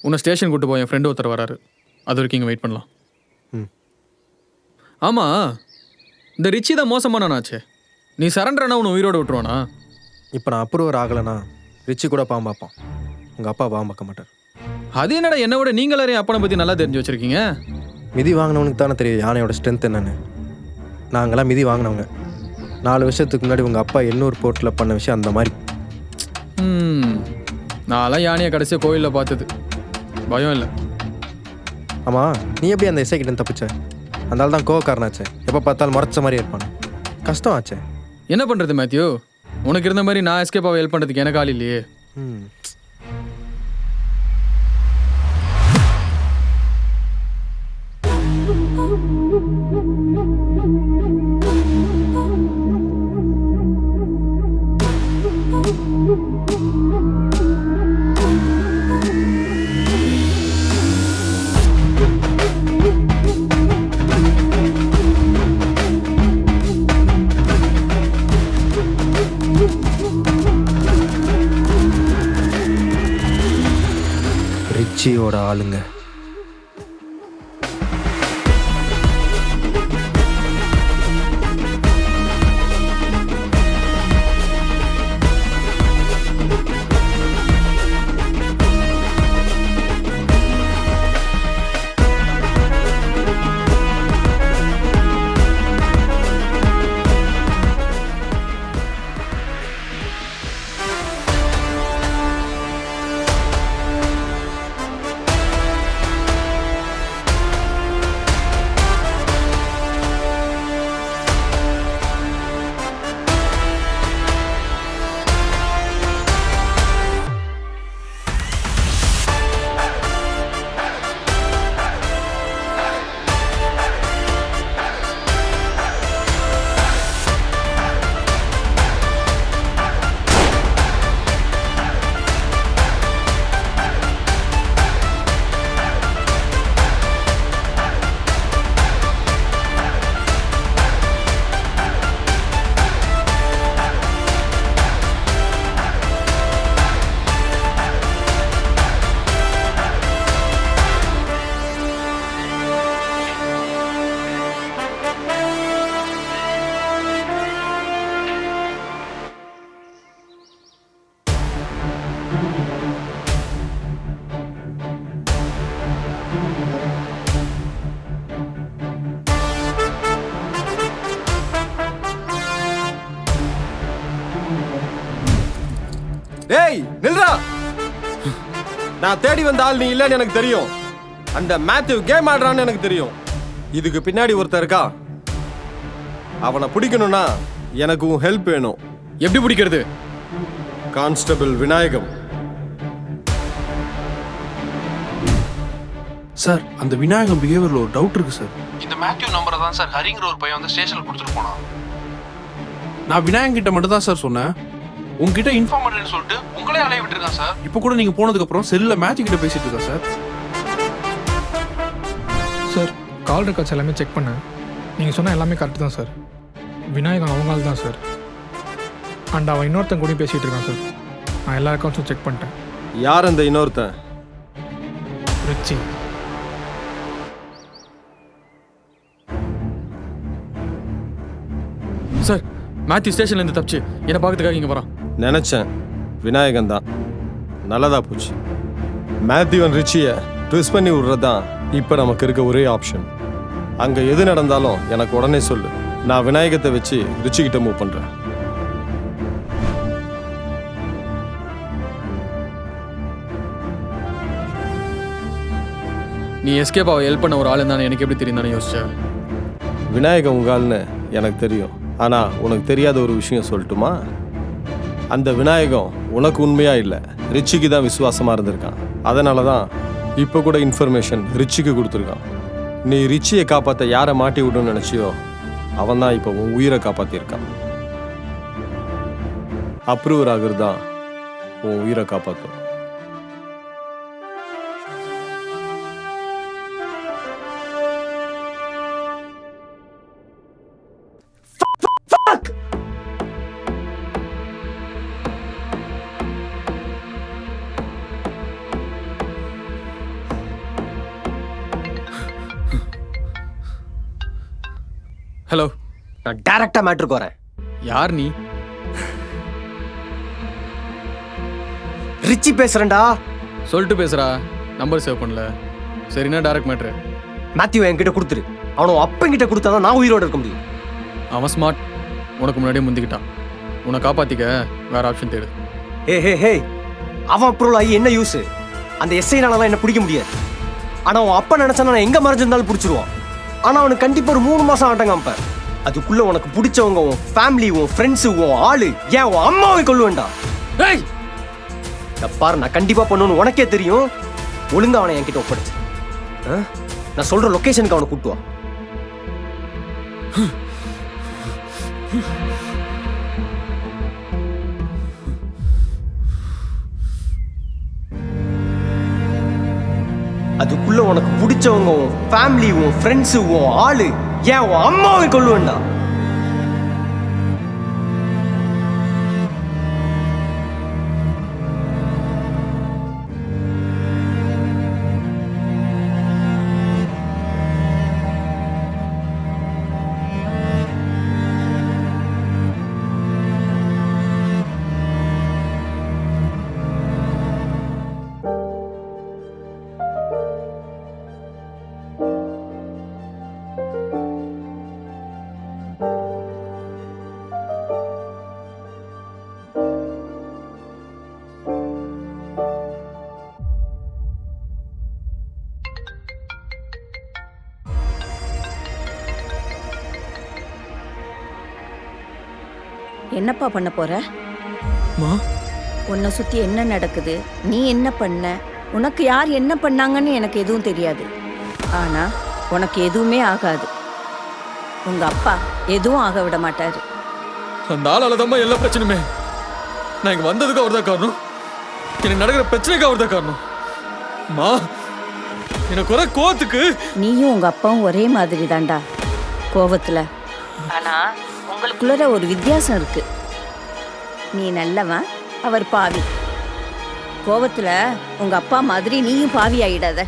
உன்னை ஸ்டேஷன் கூட்டு போய் என் ஃப்ரெண்டு ஒருத்தர் வராரு. அது வரைக்கும் இங்கே வெயிட் பண்ணலாம். ம். ஆமாம், இந்த ரிச்சி தான் மோசமானாச்சே. நீ சரண்டர் ஆனால் உன்னை உயிரோடு விட்டுருவானா? இப்போ நான் அப்ரூவர் ஆகலைன்னா ரிச்சி கூட பாம்பு பார்ப்பான். உங்கள் அப்பா பாம்பு பார்க்க மாட்டார். அது என்னடா என்னை விட நீங்கள் எல்லாரையும் அப்பனை பற்றி நல்லா தெரிஞ்சு வச்சுருக்கீங்க. மிதி வாங்கினவனுக்கு தானே தெரியும் யானையோட ஸ்ட்ரென்த் என்னென்னு. நாங்களாம் மிதி வாங்கினவங்க. 4 வருஷத்துக்கு முன்னாடி உங்கள் அப்பா எண்ணூர் போர்ட்டில் பண்ண விஷயம் அந்த மாதிரி. நான்லாம் யானையை கடைசியாக கோயிலில் பார்த்தது. பயம் இல்லை. ஆமாம், நீ எப்படி அந்த எஸ்ஐ கிட்ட தப்பிச்ச? அதனால தான் கோவக்காரனாச்சே. எப்போ பார்த்தாலும் முறைச்ச மாதிரி இருப்பானே. கஷ்டம் ஆச்சே. என்ன பண்ணுறது மேத்யூ? உனக்கு இருந்த மாதிரி நான் எஸ்கேப் ஆக ஹெல்ப் பண்ணுறதுக்கு எனக்கு ஆள் இல்லையே. ரிச்சியோட ஆளுங்க. டேய் நில்றா. நான் தேடி வந்த ஆள் நீ இல்லன்னு எனக்கு தெரியும். அந்த மேத்யூ கேம் ஆடுறான்னு எனக்கு தெரியும். இதுக்கு பின்னாடி ஒருத்தர் இருக்கா. அவனை பிடிக்கணும்னா எனக்கு உன் ஹெல்ப் வேணும். எப்படி பிடிக்கிறது? கான்ஸ்டபிள் விநாயகம். சார், அந்த விநாயகம் பிஹேவியர்ல ஒரு டவுட் இருக்கு சார். இந்த மேத்யூ நம்பரை தான் சார் ஹரிங்கிற ஒரு பையன் வந்து ஸ்டேஷன்ல கொடுத்துட்டு போனான். நான் விநாயகம் கிட்ட மட்டும் தான் சார் சொன்னேன். உங்ககிட்ட இன்ஃபார்ம் பண்ணுறேன்னு சொல்லிட்டு உங்களே அலைய விட்டுருக்கேன் சார். இப்போ கூட நீங்க போனதுக்கு அப்புறம் செல்லில் மேத்யூ கிட்ட பேசிட்டு இருக்கேன் சார். சார், கால் ரெக்கார்ட்ஸ் எல்லாமே செக் பண்ணேன். நீங்கள் சொன்ன எல்லாமே கரெக்டு தான் சார். விநாயகம் அவங்களால தான் சார். அண்ட் அவன் இன்னொருத்தன் கூட பேசிகிட்டு இருக்கான் சார். நான் எல்லா அக்கௌண்ட்ஸும் செக் பண்ணிட்டேன். யார் அந்த இன்னொருத்தன்? ரிச்சி. சார், மேத்யூ ஸ்டேஷன்லேருந்து தப்பிச்சு என்னை பார்க்கறதுக்காக இங்கே வரான். நினைச்சேன் விநாயகன் தான். நல்லதா போச்சு. மேத்யூவன் ரிச்சியை ட்விஸ்ட் பண்ணி விடுறதான் இப்போ நமக்கு இருக்க ஒரே ஆப்ஷன். அங்கே எது நடந்தாலும் எனக்கு உடனே சொல்லு. நான் விநாயகத்தை வச்சு ரிச்சிக்கிட்ட மூவ் பண்ணுறேன். நீ எஸ்கேப் ஆக ஹெல்ப் பண்ண ஒரு ஆள் இருந்தானே எனக்கு எப்படி தெரியும் தானே யோசிச்சேன். விநாயகம் உங்கால்னு எனக்கு தெரியும். ஆனால் உனக்கு தெரியாத ஒரு விஷயம் சொல்லட்டுமா? அந்த விநாயகம் உனக்கு உண்மையா இல்லை, ரிச்சிக்கு தான் விசுவாசமாக இருந்திருக்கான். அதனால தான் இப்போ கூட இன்ஃபர்மேஷன் ரிச்சிக்கு கொடுத்துருக்கான். நீ ரிச்சியை காப்பாற்ற யாரை மாட்டி விடணும்னு நினச்சியோ அவன் தான் இப்போ உன் உயிரை காப்பாற்றிருக்கான். அப்ரூவர் ஆகுறது தான் உன் உயிரை காப்பாற்றும். நான் டைரக்டா மேட்ருக்கு வரேன். யார் நீ? ரிச்சி பேசுறேன்டா. சொல்லிட்டு பேசுறா. நம்பர் சேவ் பண்ணல. சரிண்ணா, டைரக்ட் மேட்ரு. மேத்யூ என்கிட்ட கொடுத்துரு. அவனை அப்பங்கிட்ட கொடுத்தாதான் நான் உயிரோட இருக்க முடியும். அவன் ஸ்மார்ட். உனக்கு முன்னாடியே முந்திக்கிட்டான். உன்னை காப்பாத்திக்க வேற ஆப்ஷன் தேடு. ஹே அவன் அப்ரூவல் ஆகி என்ன யூஸ்? அந்த எஸ்ஐனாலலாம் என்ன பிடிக்க முடியாது. ஆனா அவன் அப்பா நினைச்சானா நான் எங்க மறைஞ்சிருந்தாலும் பிடிச்சிருவான். ஆனா அவனுக்கு கண்டிப்பா ஒரு 3 மாசம் ஆட்டங்க அப்ப. அதுக்குள்ள உனக்கு பிடிச்சவங்க, உன் ஃபேமிலி, உன் ஃப்ரெண்ட்ஸு, உன் ஆளு, ஏன் உன் அம்மாவை கொல்லுவேன்டா. ஏய், பாரு, நான் கண்டிப்பா பண்ணுவேன்னு உனக்கே தெரியும். ஒழுங்கா அவனை என்கிட்ட ஒப்படைச்சு. நான் சொல்ற லொகேஷனுக்கு அவனை கூட்டுவா. அதுக்குள்ள உனக்கு பிடிச்சவங்க, உன் ஃபேமிலி, உன் ஃப்ரெண்ட்ஸு, உன் ஆளு, ஏன் உன் அம்மாவை கொல்லுவேன்டா. என்னப்பா பண்ண போற? மா, உன்னை சுத்தி என்ன நடக்குது, நீ என்ன பண்ண, உனக்கு யார் என்ன பண்ணாங்கன்னு எனக்கு எதுவும் தெரியாது. ஆனா உனக்கு எதுவுமே ஆகாது. உங்க அப்பா எதுவும் ஆக விட மாட்டாரு. அந்த ஆளால தான் எல்லா பிரச்சனையுமே. நான் இங்க வந்ததுக்கு அவர் தான் காரணம். எனக்கு நடக்கிற பிரச்சனைக்கு அவர் தான் காரணம். மா, எனக்கு ஒரு கோவத்துக்கு. நீயும் உங்க அப்பாவும் ஒரே மாதிரி தான்டா கோவத்துல. ஆனா உங்களுக்குள்ள ஒரு வித்தியாசம் இருக்கு. நீ நல்லவன், அவர் பாவி. கோவத்துல உங்க அப்பா மாதிரி நீயும் பாவி ஆயிடாத.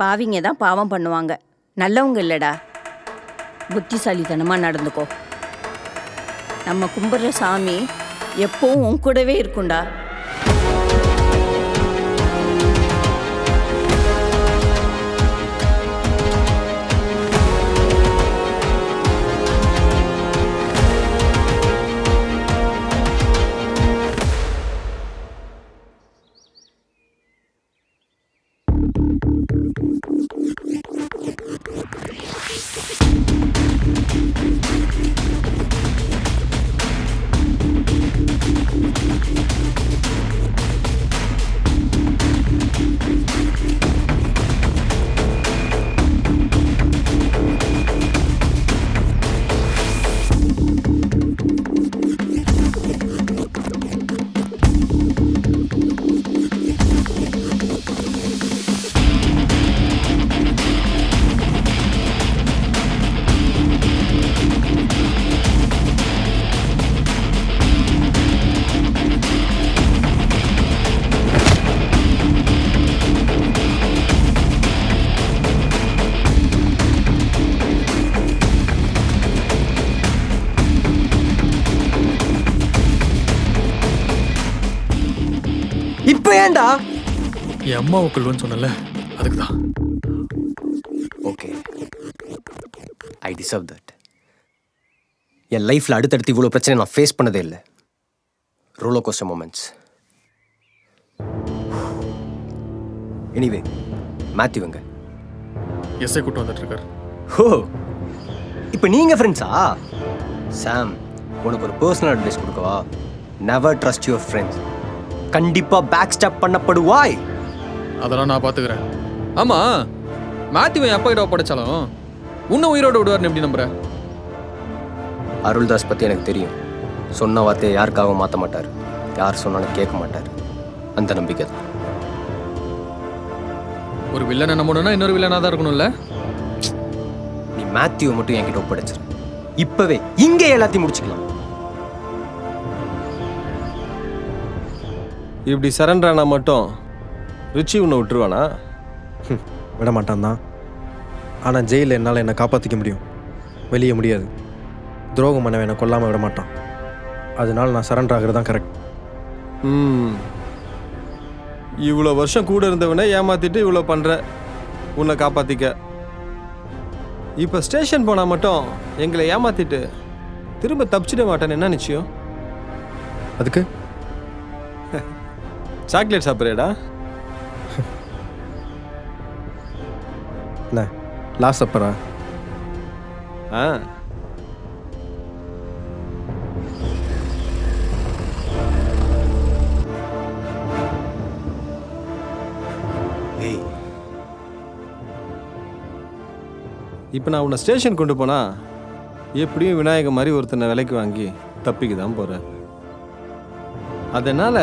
பாவிங்க தான் பாவம் பண்ணுவாங்க, நல்லவங்க இல்லடா. புத்திசாலித்தனமா நடந்துக்கோ. நம்ம கும்பிடுற சாமி எப்பவும் உன் கூடவே இருக்கும்டா. இப்ப ஏன்டா? என் அம்மாவை கொல்லுன்னு சொன்னல, அதுக்கு தான். Okay, I deserve that. என் லைஃப்ல அடுத்தடுத்து இவ்வளோ பிரச்சனை நான் ஃபேஸ் பண்ணதே இல்லை. Roller coaster moments. எனிவே, மேத்யூங்க எஸ்ஐ கூட்டு வந்துட்டு இருக்காரு. ஹோ, இப்போ நீங்க ஃப்ரெண்ட்ஸா? சாம், உனக்கு ஒரு பர்சனல் அட்வைஸ் கொடுக்கவா? Never trust your friends. கண்டிப்பா பேக் ஸ்டாப் பண்ணப்படுவாய். அதெல்லாம் நான் பாத்துக்கிறேன். ஆமா, மேத்யூ என் அப்பா கிட்ட ஒப்படைச்சாலும் உன்னை உயிரோட விடுவார்னு எப்படி நம்புற? அருள்தாஸ் பத்தி எனக்கு தெரியும். சொன்ன வார்த்தையை யாருக்காகவும் மாற்ற மாட்டார். யார் சொன்னாலும் கேட்க மாட்டார். அந்த நம்பிக்கை தான். ஒரு வில்லனை நம்பணும்னா இன்னொரு வில்லனா தான் இருக்கணும்ல. நீ மேத்யூவை மட்டும் என்கிட்ட ஒப்படைச்சிரு. இப்பவே இங்கே எல்லாத்தையும் முடிச்சுக்கலாம். இப்படி சரண்டர் ஆனால் மட்டும் ரிச்சி உன்னை விட்டுருவானா? விட மாட்டான் தான். ஆனால் ஜெயிலில் என்னால் என்னை காப்பாற்றிக்க முடியும், வெளியே முடியாது. துரோகம் பண்ண என்னை கொல்லாமல் விட மாட்டான். அதனால நான் சரண்டர் ஆகிறது தான் கரெக்ட். இவ்வளோ வருஷம் கூட இருந்தவனே ஏமாத்திட்டு இவ்வளோ பண்ணுற உன்னை காப்பாற்றிக்க. இப்போ ஸ்டேஷன் போனால் மட்டும் எங்களை ஏமாத்திட்டு திரும்ப தப்பிச்சிட மாட்டேன்னு என்ன நிச்சயம்? அதுக்கு சாக்லேட் சாப்பிட்றேடா? என்ன லாஸ்ட் அப்பரா? ஆ ஏய், இப்போ நான் உன்னை ஸ்டேஷன் கொண்டு போனா எப்படியும் விநாயகர் மாதிரி ஒருத்தனை விலைக்கு வாங்கி தப்பிக்க தான் போகிறேன். அதனால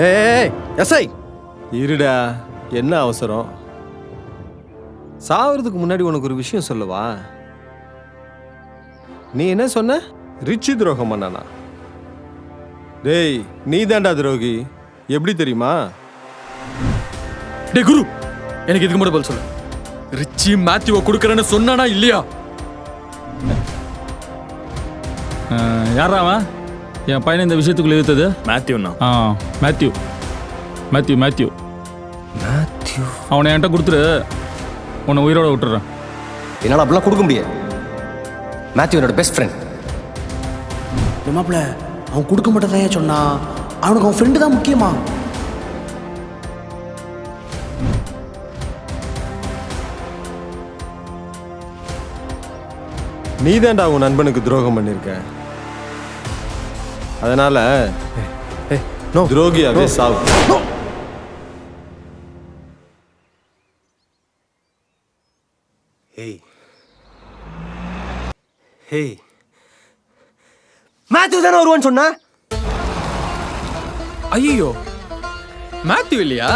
ஏய் எஸ்ஐ, இருடா, என்ன அவசரம்? சாவறதுக்கு முன்னாடி உனக்கு ஒரு விஷயம் சொல்லவா? நீ என்ன சொன்ன? ரிச்சி துரோகம் பண்ணானா? டேய், நீ தான்டா துரோகி. எப்படி தெரியுமா? டே குரு, எனக்கு இதுக்கு மட்டும் பதில் சொல்லு. ரிச்சி மேத்யூவை கொடுக்குறேன்னு சொன்னானா இல்லையா? யாரா அவன் என் பையனை இந்த விஷயத்துக்குள்ள இழுத்தது? மேத்யூண்ணா. ஆ, மேத்யூ மேத்யூ மேத்யூ அவனை என்கிட்ட கொடுத்துரு, உன்னை உயிரோட விட்டுறேன். என்னால் அப்படிலாம் கொடுக்க முடியாது. மேத்யூ என்னோட பெஸ்ட் ஃப்ரெண்ட். மாப்பிள்ள அவன் கொடுக்க மாட்டேன் சொன்னா, அவனுக்கு அவன் ஃப்ரெண்டு தான் முக்கியமா? நீ தான்டா உன் நண்பனுக்கு துரோகம் பண்ணிருக்க. அதனால நோ துரோகியாவே சாவு. ஏய் ஏய், மேத்யூ தானே வருவான்னு சொன்னா? ஐயோ, மேத்யூ இல்லையா?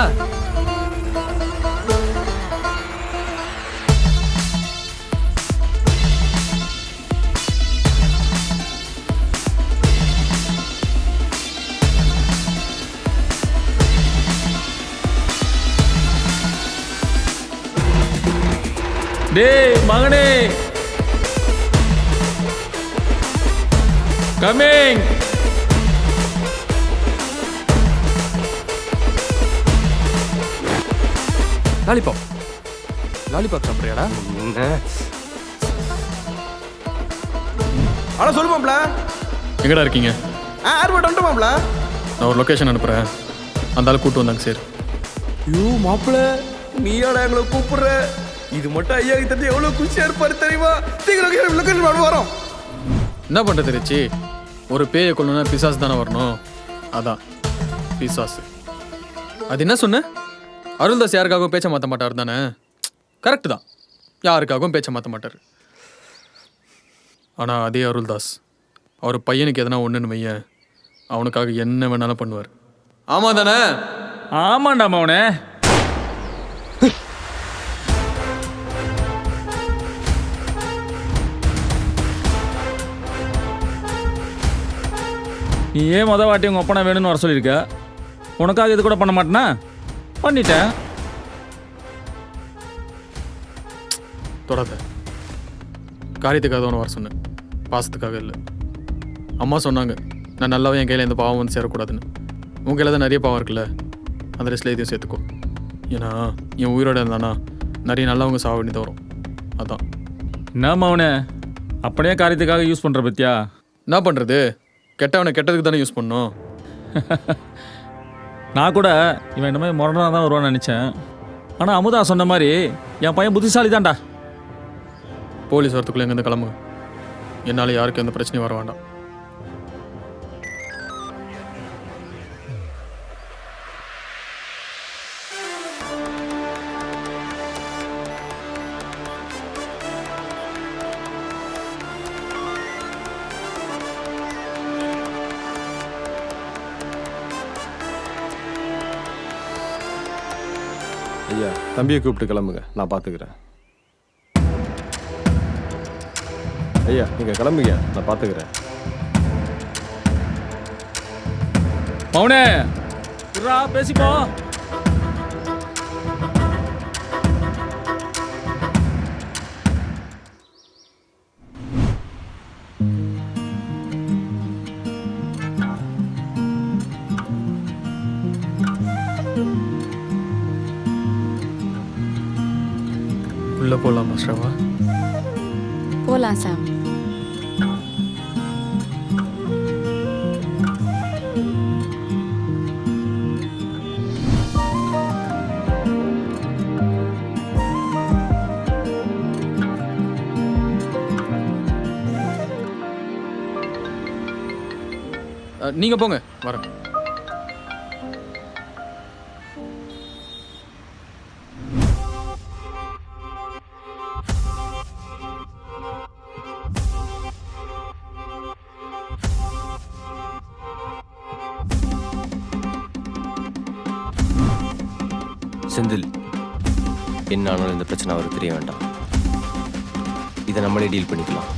டேய் மகனே, கமிங். Lollipop lollipop சாப்பிட்றியாடா? ஆனால் சொல்லுமாப்ல. எங்கடா இருக்கீங்க? ஏர்போர்ட் வந்துட்டோமாப்ல. நான் ஒரு லொக்கேஷன் அனுப்புகிறேன், அந்த ஆள் கூப்பிட்டு வந்தாங்க சார். ஐயோ மாப்பிள்ள, நீயாடா எங்களை கூப்பிடுற? இது மட்டும் ஐயாவுக்கு தெரிஞ்சு எவ்வளோ குஷியாக இருப்பாரு தெரியுமா? சீக்கிரம் லொக்கேஷன் வரோம். என்ன பண்ணுறது ரிச்சி, ஒரு பேயை கொள்ளணும்னா பிசாஸ் தானே வரணும். அதான் பிசாஸ். அது என்ன சொன்ன? அருள்தாஸ் யாருக்காகவும் பேச்ச மாற்ற மாட்டார் தானே? கரெக்டு தான், யாருக்காகவும் பேச்ச மாற்ற மாட்டார். ஆனால் அதே அருள்தாஸ் அவர் பையனுக்கு எதனா ஒன்றுன்னு வைய, அவனுக்காக என்ன வேணாலும் பண்ணுவார். ஆமாம் தானே? ஆமாண்டா மவனே. நீ ஏன் மொதல் வாட்டி உங்கள் அப்பனை வேணும்னு வர சொல்லியிருக்க? உனக்காக இது கூட பண்ண மாட்டேனா? பண்ணிட்டேன். தொடாத. காரியத்துக்காக தான் வர சொன்னேன், பாசத்துக்காக இல்லை. அம்மா சொன்னாங்க நான் நல்லாவே என் கையில் எந்த பாவம் வந்து சேரக்கூடாதுன்னு. உன் கையில் தான் நிறைய பாவம் இருக்குல்ல, அந்த ரெஸ்ட்டில் எதையும் சேர்த்துக்கோ. ஏன்னா என் உயிரோட இருந்தானா நிறைய நல்லவங்க சாவ வேண்டியது வரும். அதான். என்ன மவனே, அப்படியே காரியத்துக்காக யூஸ் பண்ணுற பத்தியா? என்ன பண்ணுறது, கெட்டவனை கெட்டதுக்கு தானே யூஸ் பண்ணோம். நான் கூட இவன் இந்த மாதிரி முரணாக தான் வருவான்னு நினச்சேன். ஆனால் அமுதா சொன்ன மாதிரி என் பையன் புத்திசாலி தான்டா. போலீஸ் வரத்துக்குள்ளே எங்கேருந்து கிளம்புங்க, என்னால் யாருக்கும் எந்த பிரச்சனையும் வர வேண்டாம். ஐயா, தம்பியை கூப்பிட்டு கிளம்புங்க, நான் பார்த்துக்கிறேன். ஐயா, நீங்கள் கிளம்புங்க, நான் பார்த்துக்கிறேன். மவனே பேசிப்போ. உள்ளே போகலாமா ஸ்ரவா? போகலாம் சாம். நீங்கள் போங்க, வரேன். செந்தில், என்ன ஆனாலும் இந்த பிரச்சனை அவருக்கு தெரிய வேண்டாம். இதை நம்மளே டீல் பண்ணிக்கலாம்.